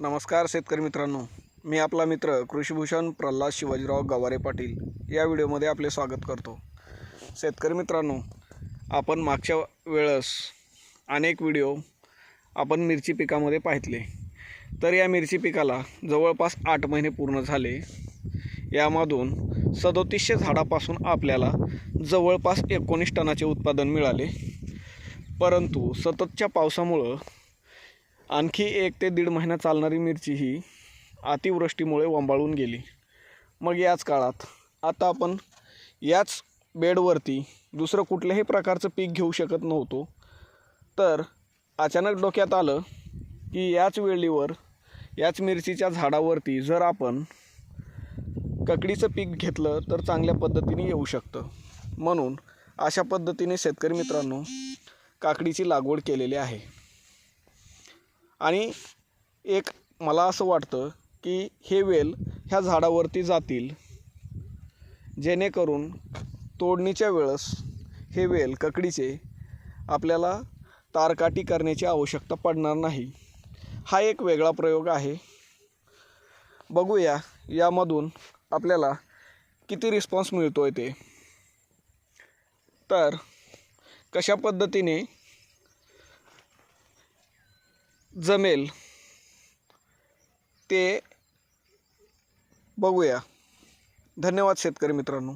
नमस्कार शेतकरी मित्रांनो, मी आपला मित्र कृषीभूषण प्रल्हाद शिवाजीराव गवारे पाटील या व्हिडिओमध्ये आपले स्वागत करतो। शेतकरी मित्रांनो, आपण मागच्या वेळेस अनेक व्हिडिओ आपण मिरची पिकामध्ये पाहितले, तर या मिरची पिकाला जवळपास 8 महिने पूर्ण झाले। यामधून 3700 झाडापासून आपल्याला जवळपास 19 टनाचे उत्पादन मिळाले, परंतु सततच्या पावसामुळे आणखी 1 ते 1.5 महिना चालणारी मिरची ही अतिवृष्टीमुळे वंबाळून गेली। मग याच काळात आता आपण याच बेडवरती दुसरं कुठल्याही प्रकारचं पीक घेऊ शकत नव्हतो, तर अचानक डोक्यात आलं की याच वेळीवर याच मिरचीच्या झाडावरती जर आपण ककडीचं पीक घेतलं तर चांगल्या पद्धतीने येऊ शकतं। म्हणून अशा पद्धतीने शेतकरी मित्रांनो काकडीची लागवड केलेली आहे। आणि एक मला असं वाटतं की हे वेल ह्या झाडावरती जातील, जेणेकरून तोडणीच्या वेळेस हे वेल ककडीचे आपल्याला तारकाटी करण्याची आवश्यकता पडणार नाही। हा एक वेगळा प्रयोग आहे। बघूया यामधून आपल्याला किती रिस्पॉन्स मिळतोय ते। तर कशा पद्धतीने जमेल ते बघूया। धन्यवाद शेतकरी मित्रांनो।